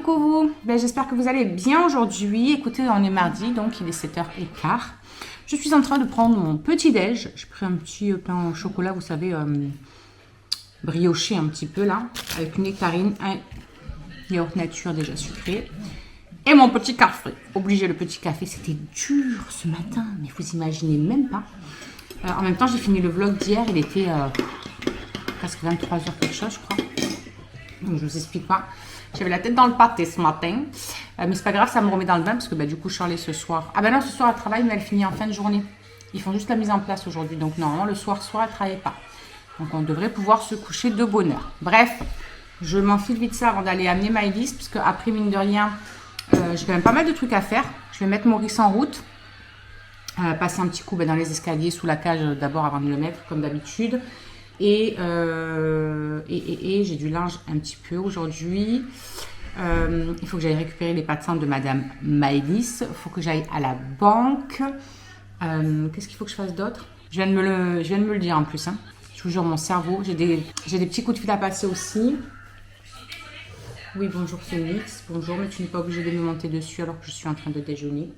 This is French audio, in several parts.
coucou vous. J'espère que vous allez bien aujourd'hui. Écoutez, on est mardi, donc il est 7h15. Je suis en train de prendre mon petit déj. J'ai pris un petit pain au chocolat, vous savez, brioché un petit peu là, avec une nectarine, un yaourt nature déjà sucré. Et mon petit café. Obligé le petit café, c'était dur ce matin, mais vous imaginez même pas. En même temps, j'ai fini le vlog d'hier, il était presque 23h quelque chose, je crois. Donc je vous explique pas. J'avais la tête dans le pâté ce matin. Mais c'est pas grave, ça me remet dans le bain parce que du coup, Charlie ce soir. Ah ben non, ce soir elle travaille, mais elle finit en fin de journée. Ils font juste la mise en place aujourd'hui. Donc normalement, le soir, elle travaille pas. Donc on devrait pouvoir se coucher de bonne heure. Bref, je m'enfile vite ça avant d'aller amener Maëlys. Parce qu'après, mine de rien, j'ai quand même pas mal de trucs à faire. Je vais mettre Maurice en route. Passer un petit coup dans les escaliers sous la cage d'abord avant de le mettre, comme d'habitude. Et j'ai du linge un petit peu aujourd'hui. Il faut que j'aille récupérer les patins de Madame Maëlys. Il faut que j'aille à la banque. Qu'est-ce qu'il faut que je fasse d'autre? Je viens de me le dire en plus. Hein. Je vous jure, mon cerveau. J'ai des petits coups de fil à passer aussi. Oui, bonjour Phoenix. Bonjour, mais tu n'es pas obligé de me monter dessus alors que je suis en train de déjeuner.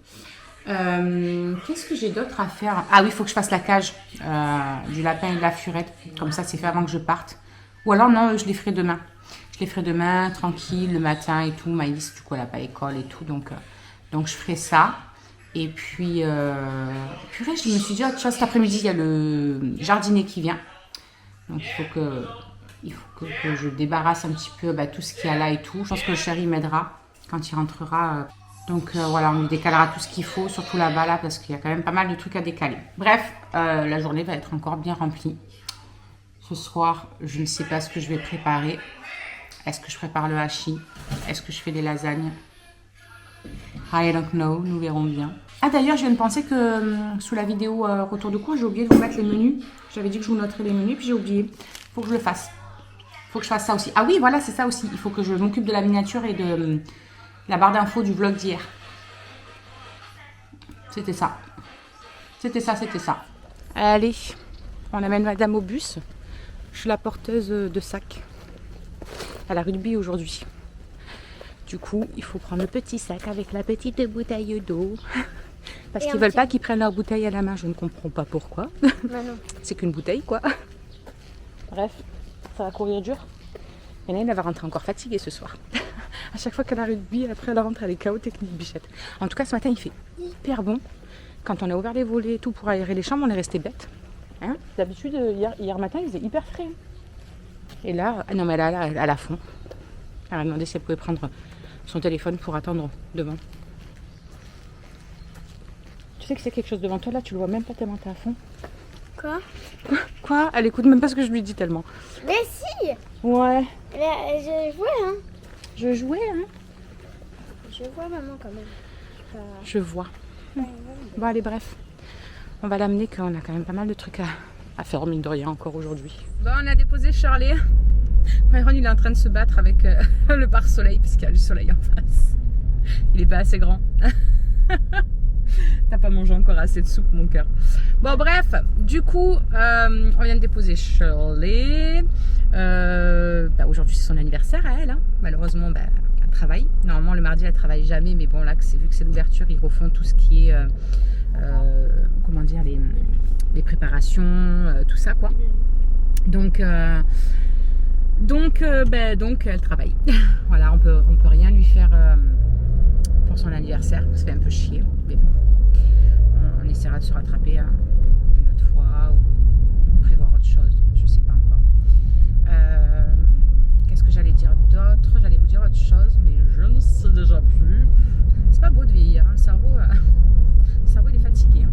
Qu'est-ce que j'ai d'autre à faire? Ah oui, il faut que je fasse la cage du lapin et de la furette. Comme ça, c'est fait avant que je parte. Ou alors, non, je les ferai demain. Je les ferai demain, tranquille, le matin et tout. Maïs, du coup, elle n'a pas école et tout. Donc je ferai ça. Et puis, purée, je me suis dit, tu vois, cet après-midi, il y a le jardinier qui vient. Donc, il faut que je débarrasse un petit peu tout ce qu'il y a là et tout. Je pense que le chéri m'aidera quand il rentrera. Donc voilà, on lui décalera tout ce qu'il faut, surtout là-bas, là, parce qu'il y a quand même pas mal de trucs à décaler. Bref, la journée va être encore bien remplie. Ce soir, je ne sais pas ce que je vais préparer. Est-ce que je prépare le hachis? Est-ce que je fais des lasagnes? I don't know, nous verrons bien. Ah d'ailleurs, je viens de penser que sous la vidéo retour de cours, j'ai oublié de vous mettre les menus. J'avais dit que je vous noterais les menus, puis j'ai oublié. Il faut que je le fasse. Il faut que je fasse ça aussi. Ah oui, voilà, c'est ça aussi. Il faut que je m'occupe de la miniature et de la barre d'infos du vlog d'hier. C'était ça. C'était ça. Allez, on amène madame au bus. Je suis la porteuse de sac. À la rugby aujourd'hui. Du coup, il faut prendre le petit sac avec la petite bouteille d'eau. Parce qu'ils veulent pas qu'ils prennent leur bouteille à la main. Je ne comprends pas pourquoi. C'est qu'une bouteille, quoi. Bref, ça va courir dur. Et là, elle va rentrer encore fatiguée ce soir. À chaque fois qu'elle a rugby, après elle rentre, elle est KO technique, bichette. En tout cas, ce matin, il fait hyper bon. Quand on a ouvert les volets et tout pour aérer les chambres, on est resté bête. Hein? D'habitude, hier matin, il faisait hyper frais. Et là, non mais là, elle a fond. Elle a demandé si elle pouvait prendre son téléphone pour attendre devant. Tu sais que c'est quelque chose devant toi, là, tu le vois même pas tellement t'es à fond. Quoi? Elle écoute même pas ce que je lui dis tellement. Mais si! Ouais. Je jouais, hein. Je jouais, hein. Je vois maman quand même. Je vois. Bon, allez, bref. On va l'amener, qu'on a quand même pas mal de trucs à faire, mine de rien, encore aujourd'hui. Bon, on a déposé Charlie. Myron, il est en train de se battre avec le pare-soleil, puisqu'il y a du soleil en face. Il est pas assez grand. T'as pas mangé encore assez de soupe, mon cœur. Bon, bref, du coup, on vient de déposer Shirley. Aujourd'hui, c'est son anniversaire à elle. Hein. Malheureusement, elle travaille. Normalement, le mardi, elle travaille jamais. Mais bon, là, vu que c'est l'ouverture, ils refont tout ce qui est, comment dire, les préparations, tout ça, quoi. Donc, elle travaille. Voilà, on peut rien lui faire pour son anniversaire. Ça fait un peu chier, mais bon. On essaiera de se rattraper une autre fois ou prévoir autre chose. Je sais pas encore. Qu'est-ce que j'allais dire d'autre? J'allais vous dire autre chose, mais je ne sais déjà plus. C'est pas beau de vieillir. Hein. Le cerveau, il est fatigué.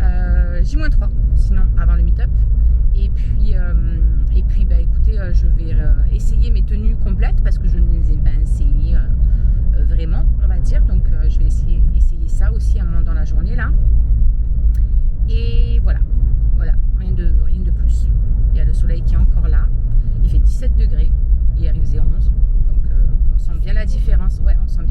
Hein. J-3, sinon, avant le meet-up. Et puis écoutez, je vais essayer mes tenues complètes parce que je ne les ai pas essayées vraiment, on va dire. Donc, je vais essayer ça aussi à un moment dans la journée, là. Et voilà, rien de plus. Il y a le soleil qui est encore là. Il fait 17 degrés. Hier, il faisait 11. Donc, on sent bien la différence. Ouais, on sent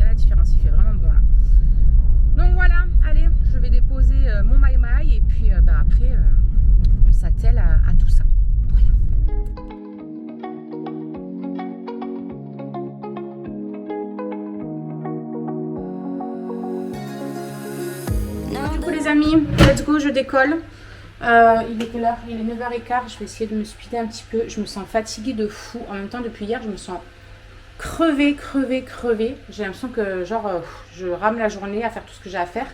coup les amis, let's go, je décolle. Il est quelle heure? Il est 9h15, je vais essayer de me speeder un petit peu. Je me sens fatiguée de fou. En même temps, depuis hier, je me sens crevée. J'ai l'impression que genre, je rame la journée à faire tout ce que j'ai à faire.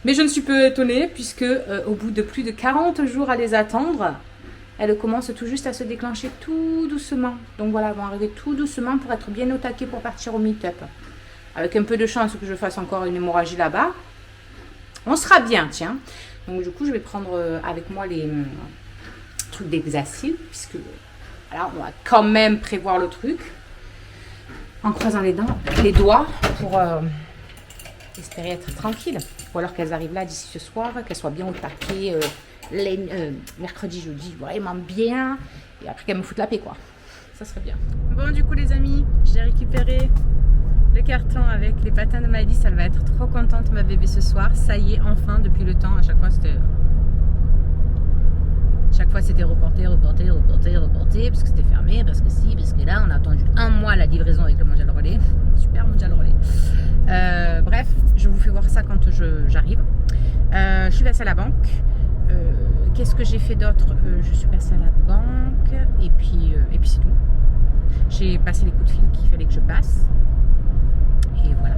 Mais je ne suis pas étonnée puisque au bout de plus de 40 jours à les attendre, elles commencent tout juste à se déclencher tout doucement. Donc voilà, elles vont arriver tout doucement pour être bien au taquet pour partir au meet-up. Avec un peu de chance que je fasse encore une hémorragie là-bas, on sera bien, tiens. Donc du coup, je vais prendre avec moi les trucs d'Exacil, puisque voilà, on va quand même prévoir le truc. En croisant les doigts pour espérer être tranquille. Ou alors qu'elles arrivent là d'ici ce soir, qu'elles soient bien au taquet mercredi, jeudi, vraiment bien. Et après qu'elles me foutent la paix, quoi. Ça serait bien. Bon, du coup, les amis, j'ai récupéré le carton avec les patins de Maëlys. Elle va être trop contente, ma bébé, ce soir. Ça y est, enfin, depuis le temps. À chaque fois, c'était reporté, parce que c'était fermé, parce que si, parce que là, on a attendu un mois la livraison avec le Mondial Relais. Super Mondial Relais. Bref, je vous fais voir ça quand j'arrive. Je suis passée à la banque. Qu'est-ce que j'ai fait d'autre? Je suis passée à la banque et puis c'est tout. J'ai passé les coups de fil qu'il fallait que je passe. Et voilà.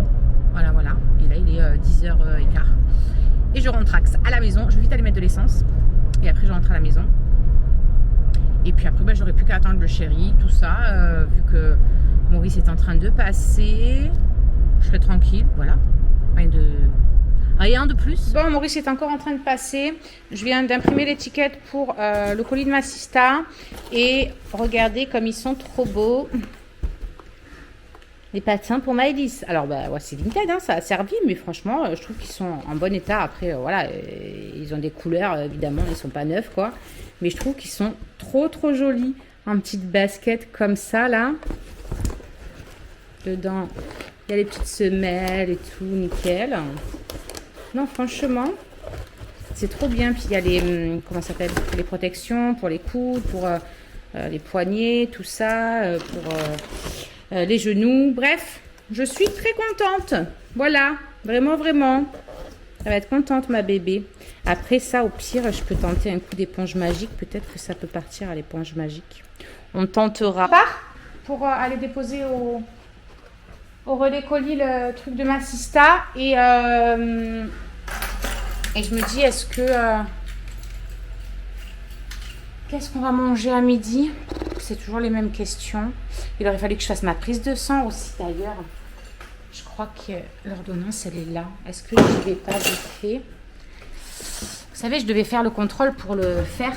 Et là, il est 10h15. Et je rentre à la maison. Je vais vite aller mettre de l'essence. Et après, je rentre à la maison. Et puis après, j'aurai plus qu'à attendre le chéri, tout ça. Vu que Maurice est en train de passer, je serai tranquille. Voilà. Rien de plus. Bon, Maurice est encore en train de passer. Je viens d'imprimer l'étiquette pour le colis de ma sista. Et regardez comme ils sont trop beaux. Les patins pour Maëlys. Alors, ouais, c'est Vinted, hein, ça a servi, mais franchement, je trouve qu'ils sont en bon état. Après, voilà, ils ont des couleurs, évidemment, ils sont pas neufs, quoi. Mais je trouve qu'ils sont trop jolis. En petite basket comme ça, là. Dedans, il y a les petites semelles et tout, nickel. Non, franchement, c'est trop bien. Puis il y a les, comment ça s'appelle, les protections pour les coudes, pour les poignets, tout ça, pour les genoux. Bref, je suis très contente. Voilà, vraiment. Elle va être contente, ma bébé. Après ça, au pire, je peux tenter un coup d'éponge magique. Peut-être que ça peut partir à l'éponge magique. On tentera. Pour aller déposer au relais colis le truc de ma sista. Et je me dis, est-ce que... qu'est-ce qu'on va manger à midi? C'est toujours les mêmes questions. Il aurait fallu que je fasse ma prise de sang aussi, d'ailleurs. Je crois que l'ordonnance, elle est là. Est-ce que je ne vais pas vite fait? Vous savez, je devais faire le contrôle pour le faire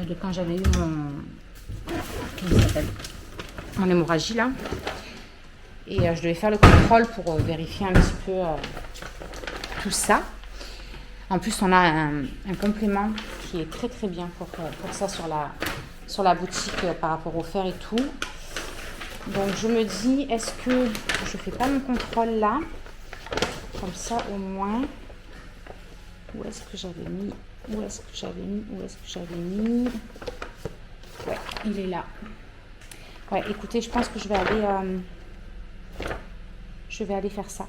de quand j'avais eu mon hémorragie, là. Et je devais faire le contrôle pour vérifier un petit peu tout ça. En plus, on a un complément qui est très bien pour ça sur la boutique par rapport au fer et tout. Donc, je me dis, est-ce que je fais pas mon contrôle là? Comme ça, au moins. Où est-ce que j'avais mis? Ouais, il est là. Ouais, écoutez, je pense que je vais aller faire ça.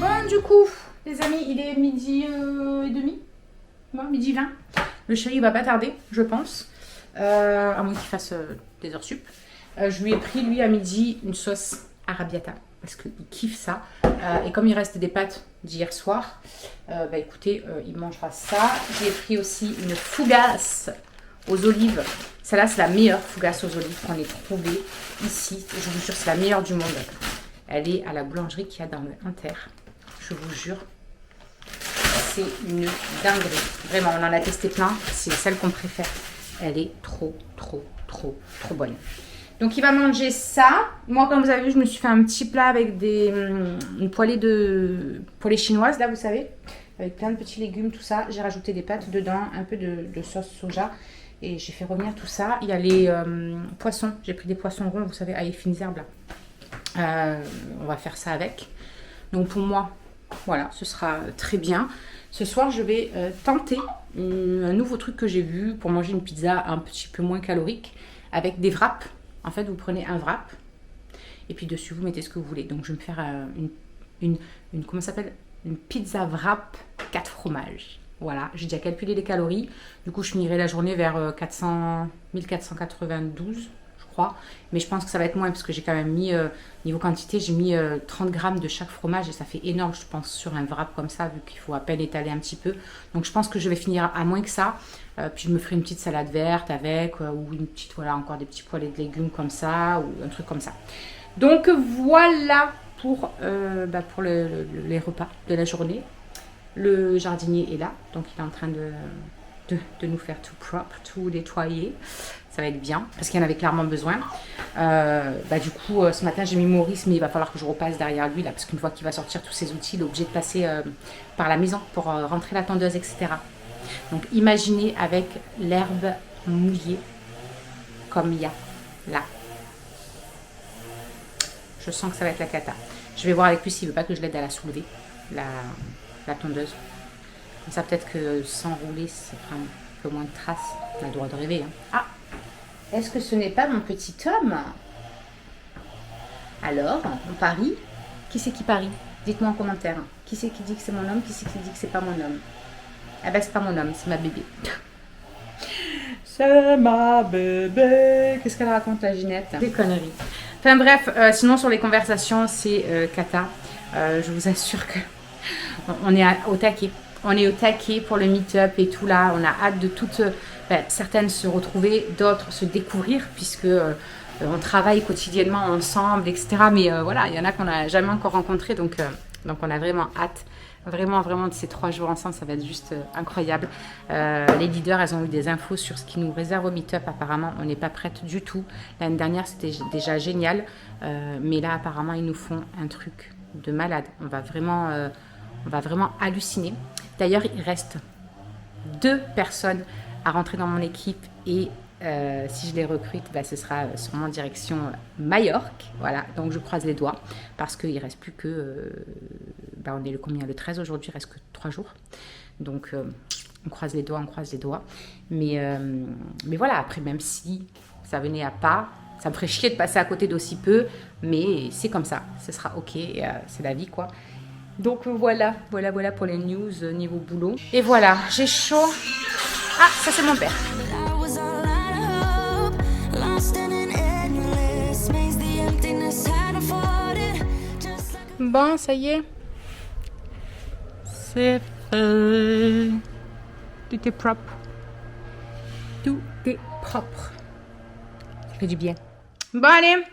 Bon, du coup, les amis, il est midi et demi. Bon, midi 20. Le chéri va pas tarder, je pense. À moins qu'il fasse des heures sup. Je lui ai pris, lui, à midi, une sauce arrabbiata. Parce qu'il kiffe ça. Et comme il reste des pâtes d'hier soir, écoutez, il mangera ça. J'ai pris aussi une fougasse aux olives. Celle-là, c'est la meilleure fougasse aux olives qu'on ait trouvée ici. Je vous jure, c'est la meilleure du monde. Elle est à la boulangerie qu'il y a dans le Inter. Je vous jure, c'est une dinguerie. Vraiment, on en a testé plein. C'est celle qu'on préfère. Elle est trop bonne. Donc, il va manger ça. Moi, comme vous avez vu, je me suis fait un petit plat avec une poêlée chinoise, là, vous savez, avec plein de petits légumes, tout ça. J'ai rajouté des pâtes dedans, un peu de sauce soja. Et j'ai fait revenir tout ça. Il y a les poissons. J'ai pris des poissons ronds, vous savez, à fines herbes, là. On va faire ça avec. Donc, pour moi, voilà, ce sera très bien. Ce soir, je vais tenter un nouveau truc que j'ai vu pour manger une pizza un petit peu moins calorique avec des wraps En fait, vous prenez un wrap et puis dessus, vous mettez ce que vous voulez. Donc, je vais me faire une comment ça s'appelle? Une pizza wrap 4 fromages. Voilà, j'ai déjà calculé les calories. Du coup, je finirai la journée vers 1492, je crois. Mais je pense que ça va être moins parce que j'ai quand même mis, niveau quantité, j'ai mis 30 grammes de chaque fromage et ça fait énorme, je pense, sur un wrap comme ça, vu qu'il faut à peine étaler un petit peu. Donc, je pense que je vais finir à moins que ça. Puis, je me ferai une petite salade verte avec, ou une petite, voilà, encore des petits poêlés de légumes comme ça, ou un truc comme ça. Donc, voilà pour les repas de la journée. Le jardinier est là, donc il est en train de nous faire tout propre, tout nettoyer. Ça va être bien, parce qu'il y en avait clairement besoin. Du coup, ce matin, j'ai mis Maurice, mais il va falloir que je repasse derrière lui, là, parce qu'une fois qu'il va sortir tous ses outils, il est obligé de passer par la maison pour rentrer la tondeuse, etc. Donc, imaginez avec l'herbe mouillée, comme il y a là. Je sens que ça va être la cata. Je vais voir avec lui s'il ne veut pas que je l'aide à la soulever, la tondeuse. Comme ça, peut-être que sans rouler, ça fera un peu moins de traces. On a le droit de rêver. Hein. Ah, est-ce que ce n'est pas mon petit homme? Alors, on parie? Qui c'est qui parie? Dites-moi en commentaire. Qui c'est qui dit que c'est mon homme? Qui c'est qui dit que c'est pas mon homme? Ah ben, c'est pas mon homme, c'est ma bébé. C'est ma bébé. Qu'est-ce qu'elle raconte, la Ginette? Des conneries. Enfin bref, sinon sur les conversations, c'est cata. Je vous assure que on est au taquet. On est au taquet pour le meet-up et tout là. On a hâte de toutes, certaines se retrouver, d'autres se découvrir puisque on travaille quotidiennement ensemble, etc. Mais voilà, il y en a qu'on n'a jamais encore rencontrés. Donc on a vraiment hâte. Vraiment de ces 3 jours ensemble, ça va être juste incroyable. Les leaders, elles ont eu des infos sur ce qui nous réserve au meet-up. Apparemment, on n'est pas prête du tout. L'année dernière, c'était déjà génial. Mais là, apparemment, ils nous font un truc de malade. On va vraiment halluciner. D'ailleurs, il reste 2 personnes à rentrer dans mon équipe et si je les recrute, ce sera sûrement en direction Majorque. Voilà, donc je croise les doigts parce qu'il ne reste plus que... on est le combien? Le 13 aujourd'hui, il ne reste que 3 jours. Donc on croise les doigts. Mais voilà, après, même si ça venait à pas, ça me ferait chier de passer à côté d'aussi peu, mais c'est comme ça, ce sera ok, c'est la vie quoi. Donc voilà pour les news niveau boulot. Et voilà, j'ai chaud. Ah, ça c'est mon père. Bon, ça y est. C'est fait. Tout est propre. Tout est propre. Ça fait du bien. Bon, allez.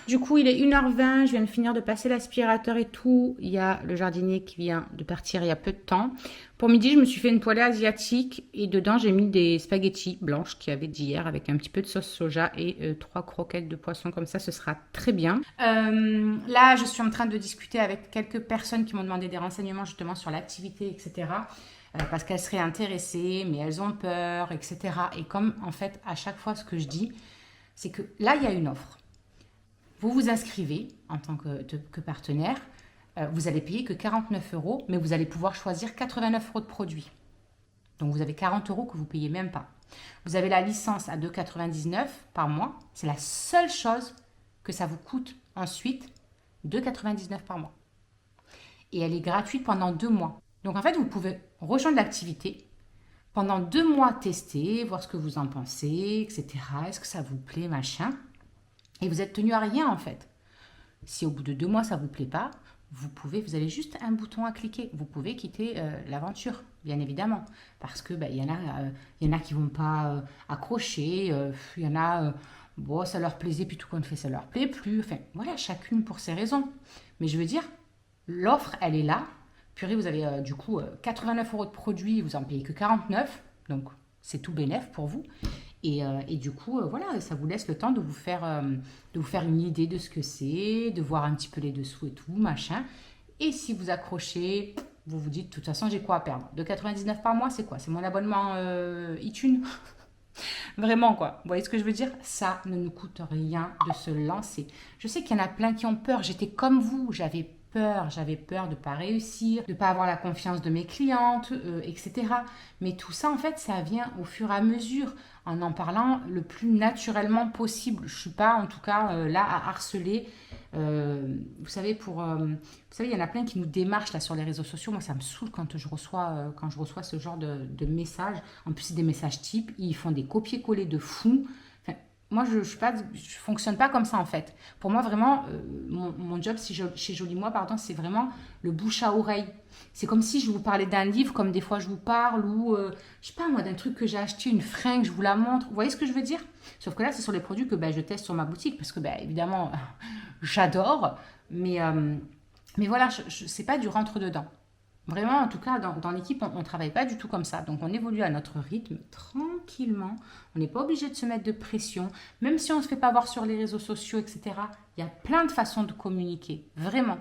Du coup, il est 1h20. Je viens de finir de passer l'aspirateur et tout. Il y a le jardinier qui vient de partir il y a peu de temps. Pour midi, je me suis fait une poêlée asiatique. Et dedans, j'ai mis des spaghettis blanches qu'il y avait d'hier avec un petit peu de sauce soja et 3 croquettes de poisson. Comme ça, ce sera très bien. Là, je suis en train de discuter avec quelques personnes qui m'ont demandé des renseignements justement sur l'activité, etc. Parce qu'elles seraient intéressées, mais elles ont peur, etc. Et comme, en fait, à chaque fois, ce que je dis, c'est que là, il y a une offre. Vous vous inscrivez en tant que partenaire, vous allez payer que 49 €, mais vous allez pouvoir choisir 89 € de produits. Donc vous avez 40 € que vous ne payez même pas. Vous avez la licence à 2,99 € par mois. C'est la seule chose que ça vous coûte ensuite, 2,99 € par mois. Et elle est gratuite pendant 2 mois. Donc en fait, vous pouvez rejoindre l'activité, pendant 2 mois tester, voir ce que vous en pensez, etc. Est-ce que ça vous plaît, machin. Et vous êtes tenu à rien en fait. Si au bout de 2 mois ça ne vous plaît pas, vous avez juste un bouton à cliquer. Vous pouvez quitter l'aventure, bien évidemment. Parce que y en a qui ne vont pas accrocher. Il y en a, ça leur plaisait, puis tout compte fait, ça leur plaît plus. Enfin, voilà, chacune pour ses raisons. Mais je veux dire, l'offre, elle est là. Purée, vous avez du coup 89 € de produits, vous en payez que 49. Donc, c'est tout bénef pour vous. Et du coup, voilà, ça vous laisse le temps de vous faire une idée de ce que c'est, de voir un petit peu les dessous et tout, machin. Et si vous accrochez, vous vous dites, de toute façon, j'ai quoi à perdre? 2,99 € par mois, c'est quoi? C'est mon abonnement iTunes. Vraiment, quoi. Vous voyez ce que je veux dire? Ça ne nous coûte rien de se lancer. Je sais qu'il y en a plein qui ont peur. J'étais comme vous, j'avais peur. J'avais peur de ne pas réussir, de ne pas avoir la confiance de mes clientes, etc. Mais tout ça, en fait, ça vient au fur et à mesure, en parlant le plus naturellement possible. Je ne suis pas, en tout cas, là à harceler. Vous savez, il y en a plein qui nous démarchent là, sur les réseaux sociaux. Moi, ça me saoule quand je reçois ce genre de messages. En plus, c'est des messages types. Ils font des copier-coller de fou. Moi, je fonctionne pas comme ça, en fait. Pour moi, vraiment, mon job chez Jolie Moi, c'est vraiment le bouche à oreille. C'est comme si je vous parlais d'un livre, comme des fois je vous parle, ou, je sais pas moi, d'un truc que j'ai acheté, une fringue, je vous la montre. Vous voyez ce que je veux dire? Sauf que là, c'est sur les produits que je teste sur ma boutique, parce que, évidemment, j'adore. Mais voilà, c'est pas du rentre-dedans. Vraiment, en tout cas, dans l'équipe, on ne travaille pas du tout comme ça. Donc, on évolue à notre rythme, tranquillement. On n'est pas obligé de se mettre de pression. Même si on ne se fait pas voir sur les réseaux sociaux, etc., il y a plein de façons de communiquer, vraiment.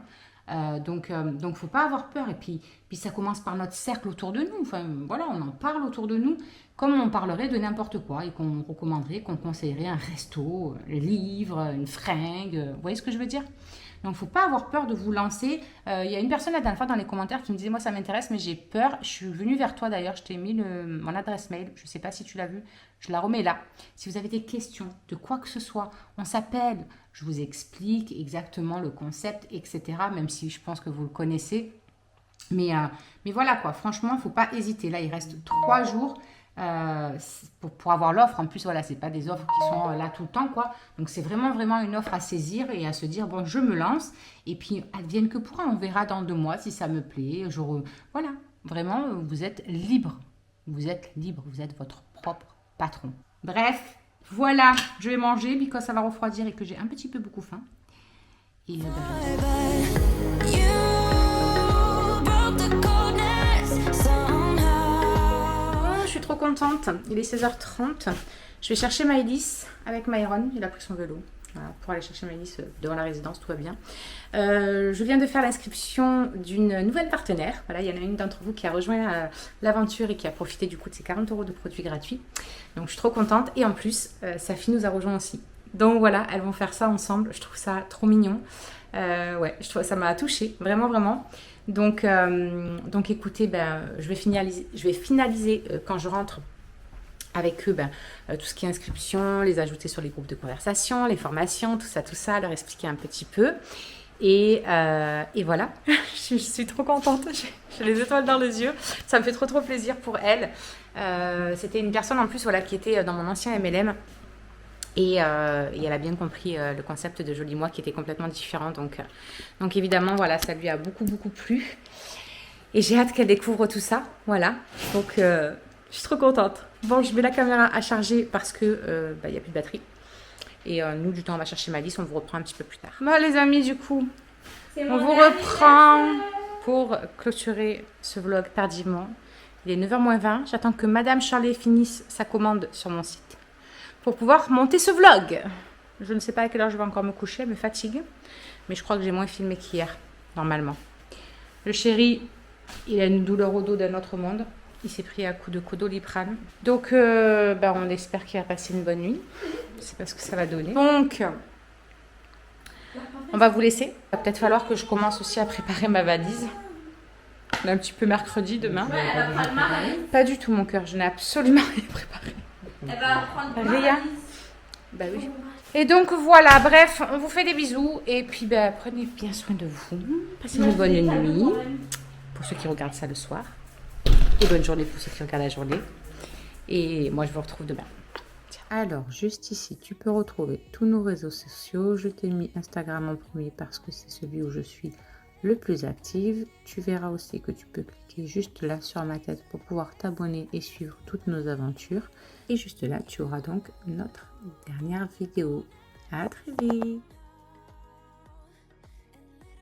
Donc, faut pas avoir peur. Et puis, ça commence par notre cercle autour de nous. Enfin, voilà, on en parle autour de nous comme on parlerait de n'importe quoi et qu'on recommanderait, qu'on conseillerait un resto, un livre, une fringue. Vous voyez ce que je veux dire? Donc, faut pas avoir peur de vous lancer. Il y a une personne la dernière fois dans les commentaires qui me disait, moi, ça m'intéresse, mais j'ai peur. Je suis venue vers toi d'ailleurs. Je t'ai mis mon adresse mail. Je sais pas si tu l'as vu. Je la remets là. Si vous avez des questions de quoi que ce soit, on s'appelle. Je vous explique exactement le concept, etc. Même si je pense que vous le connaissez. Mais voilà quoi. Franchement, faut pas hésiter. Là, il reste 3 jours. Pour avoir l'offre. En plus, voilà, c'est pas des offres qui sont là tout le temps, quoi. Donc, c'est vraiment, vraiment une offre à saisir et à se dire, bon, je me lance. Et puis, advienne que pourra. On verra dans 2 mois si ça me plaît. Voilà, vraiment, vous êtes libre. Vous êtes libre. Vous êtes votre propre patron. Bref, voilà, je vais manger parce que ça va refroidir et que j'ai un petit peu beaucoup faim. Et je suis trop contente. Il est 16h30. Je vais chercher Maëlys avec Myron. Il a pris son vélo. Voilà, pour aller chercher Maëlys devant la résidence, tout va bien. Je viens de faire l'inscription d'une nouvelle partenaire. Voilà, il y en a une d'entre vous qui a rejoint l'aventure et qui a profité du coup de ces 40 € de produits gratuits. Donc je suis trop contente. Et en plus, sa fille nous a rejoint aussi. Donc voilà, elles vont faire ça ensemble. Je trouve ça trop mignon. Ouais, je trouve ça m'a touchée, vraiment, vraiment. Donc écoutez, je vais finaliser quand je rentre avec eux, tout ce qui est inscription, les ajouter sur les groupes de conversation, les formations, tout ça, leur expliquer un petit peu. Et voilà, je suis trop contente, j'ai les étoiles dans les yeux, ça me fait trop plaisir pour elle. C'était une personne en plus qui était dans mon ancien MLM. Et elle a bien compris le concept de Jolie Moi qui était complètement différent. Donc évidemment, voilà, ça lui a beaucoup plu. Et j'ai hâte qu'elle découvre tout ça. Voilà. Donc je suis trop contente. Bon, je mets la caméra à charger parce que il n'y a plus de batterie. Et nous, du temps, on va chercher Maëlys. On vous reprend un petit peu plus tard. Bon, les amis, du coup, on vous reprend pour clôturer ce vlog tardivement. Il est 9h moins 20. J'attends que Madame Charlet finisse sa commande sur mon site pour pouvoir monter ce vlog. Je ne sais pas à quelle heure je vais encore me coucher, elle me fatigue. Mais je crois que j'ai moins filmé qu'hier, normalement. Le chéri, il a une douleur au dos d'un autre monde. Il s'est pris à coup de Codoliprane. Donc, on espère qu'il va passer une bonne nuit. Je ne sais pas ce que ça va donner. Donc, on va vous laisser. Il va peut-être falloir que je commence aussi à préparer ma valise. On est un petit peu mercredi demain. Pas du tout, mon cœur. Je n'ai absolument rien préparé. Elle va prendre Rien. Bah oui. Et donc voilà, bref, on vous fait des bisous et puis prenez bien soin de vous. Passez une bonne nuit pour ceux qui regardent ça le soir. Et bonne journée pour ceux qui regardent la journée. Et moi je vous retrouve demain. Alors juste ici, tu peux retrouver tous nos réseaux sociaux. Je t'ai mis Instagram en premier parce que c'est celui où je suis le plus active. Tu verras aussi que tu peux cliquer juste là sur ma tête pour pouvoir t'abonner et suivre toutes nos aventures. Et juste là, tu auras donc notre dernière vidéo. À très vite!